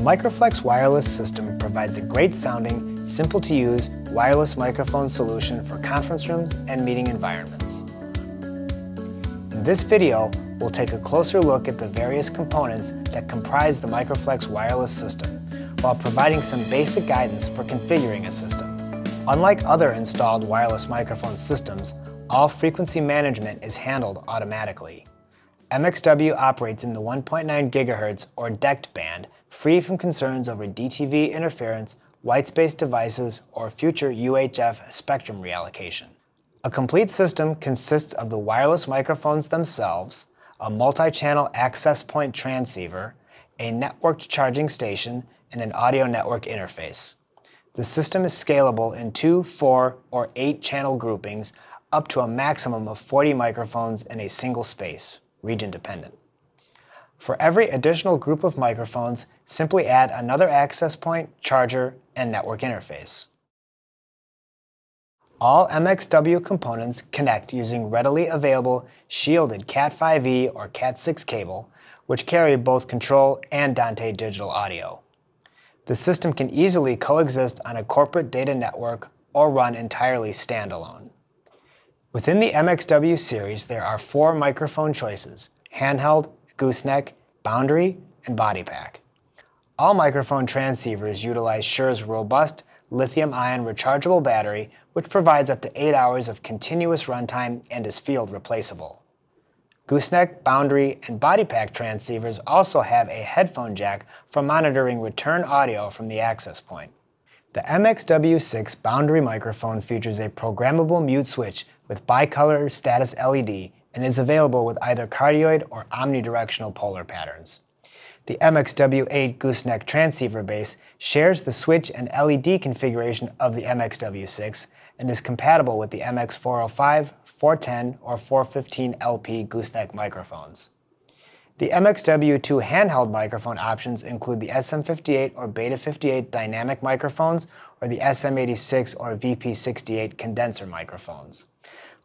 Microflex wireless system provides a great sounding, simple to use wireless microphone solution for conference rooms and meeting environments. In this video, we'll take a closer look at the various components that comprise the Microflex wireless system, while providing some basic guidance for configuring a system. Unlike other installed wireless microphone systems, all frequency management is handled automatically. MXW operates in the 1.9 GHz or DECT band, free from concerns over DTV interference, whitespace devices, or future UHF spectrum reallocation. A complete system consists of the wireless microphones themselves, a multi-channel access point transceiver, a networked charging station, and an audio network interface. The system is scalable in 2, 4, or 8 channel groupings up to a maximum of 40 microphones in a single space, region dependent. For every additional group of microphones, simply add another access point, charger, and network interface. All MXW components connect using readily available shielded Cat5e or Cat6 cable, which carry both control and Dante digital audio. The system can easily coexist on a corporate data network or run entirely standalone. Within the MXW series, there are 4 microphone choices: handheld, gooseneck, boundary, and body pack. All microphone transceivers utilize Shure's robust lithium-ion rechargeable battery, which provides up to 8 hours of continuous runtime and is field replaceable. Gooseneck, boundary, and body pack transceivers also have a headphone jack for monitoring return audio from the access point. The MXW6 boundary microphone features a programmable mute switch with bicolor status LED and is available with either cardioid or omnidirectional polar patterns. The MXW8 gooseneck transceiver base shares the switch and LED configuration of the MXW6 and is compatible with the MX405, 410, or 415 LP gooseneck microphones. The MXW2 handheld microphone options include the SM58 or Beta58 dynamic microphones or the SM86 or VP68 condenser microphones.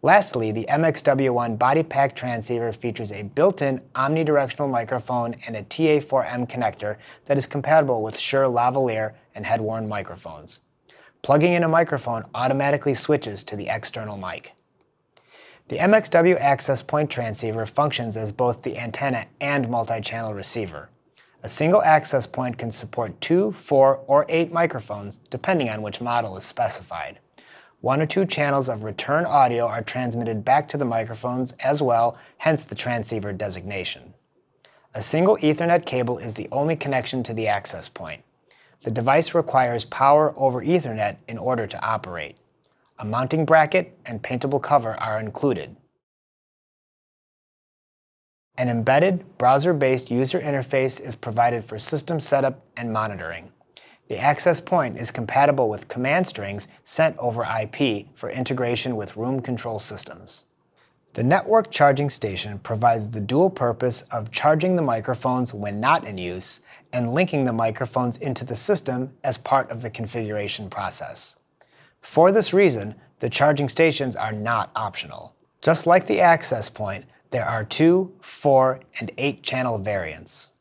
Lastly, the MXW1 body pack transceiver features a built-in omnidirectional microphone and a TA4M connector that is compatible with Shure lavalier and head-worn microphones. Plugging in a microphone automatically switches to the external mic. The MXW access point transceiver functions as both the antenna and multi-channel receiver. A single access point can support 2, 4, or 8 microphones, depending on which model is specified. 1 or 2 channels of return audio are transmitted back to the microphones as well, hence the transceiver designation. A single Ethernet cable is the only connection to the access point. The device requires power over Ethernet in order to operate. A mounting bracket and paintable cover are included. An embedded, browser-based user interface is provided for system setup and monitoring. The access point is compatible with command strings sent over IP for integration with room control systems. The network charging station provides the dual purpose of charging the microphones when not in use and linking the microphones into the system as part of the configuration process. For this reason, the charging stations are not optional. Just like the access point, there are 2, 4, and 8 channel variants.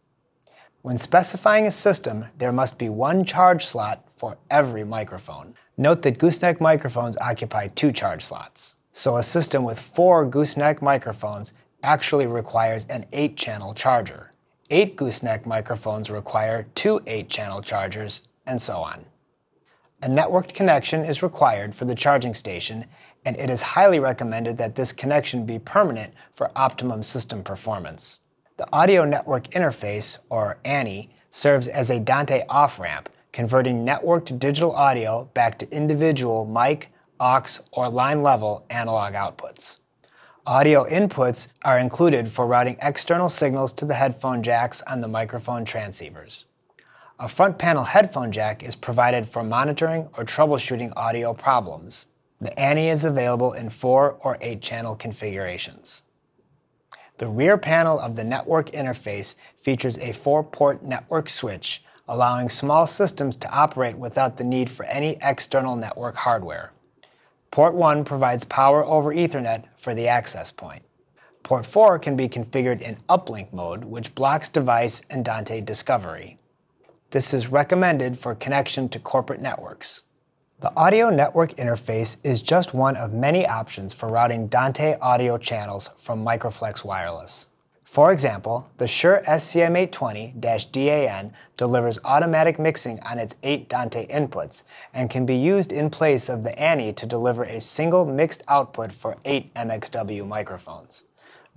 When specifying a system, there must be 1 charge slot for every microphone. Note that gooseneck microphones occupy 2 charge slots, so a system with 4 gooseneck microphones actually requires an 8-channel charger. 8 gooseneck microphones require 2 8-channel chargers, and so on. A networked connection is required for the charging station, and it is highly recommended that this connection be permanent for optimum system performance. The Audio Network Interface, or ANI, serves as a Dante off-ramp, converting networked digital audio back to individual mic, aux, or line-level analog outputs. Audio inputs are included for routing external signals to the headphone jacks on the microphone transceivers. A front panel headphone jack is provided for monitoring or troubleshooting audio problems. The ANI is available in 4 or 8 channel configurations. The rear panel of the network interface features a 4-port network switch, allowing small systems to operate without the need for any external network hardware. Port 1 provides power over Ethernet for the access point. Port 4 can be configured in uplink mode, which blocks device and Dante discovery. This is recommended for connection to corporate networks. The audio network interface is just one of many options for routing Dante audio channels from Microflex Wireless. For example, the Shure SCM820-DAN delivers automatic mixing on its 8 Dante inputs and can be used in place of the ANI to deliver a single mixed output for 8 MXW microphones.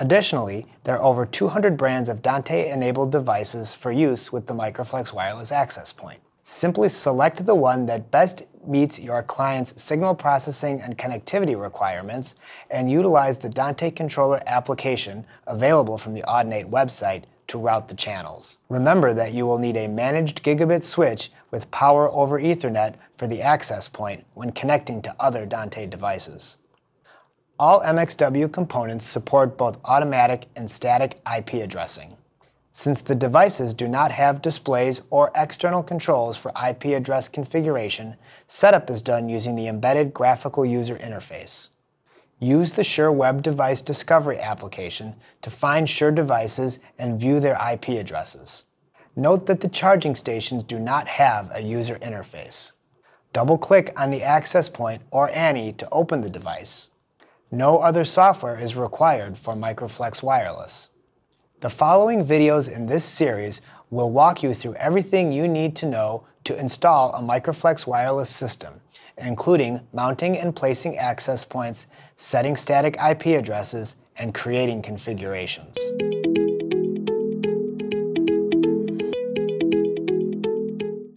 Additionally, there are over 200 brands of Dante-enabled devices for use with the Microflex wireless access point. Simply select the one that best meets your client's signal processing and connectivity requirements and utilize the Dante controller application available from the Audinate website to route the channels. Remember that you will need a managed gigabit switch with power over Ethernet for the access point when connecting to other Dante devices. All MXW components support both automatic and static IP addressing. Since the devices do not have displays or external controls for IP address configuration, setup is done using the embedded graphical user interface. Use the Shure Web Device Discovery application to find Shure devices and view their IP addresses. Note that the charging stations do not have a user interface. Double-click on the access point or ANI to open the device. No other software is required for Microflex Wireless. The following videos in this series will walk you through everything you need to know to install a Microflex wireless system, including mounting and placing access points, setting static IP addresses, and creating configurations.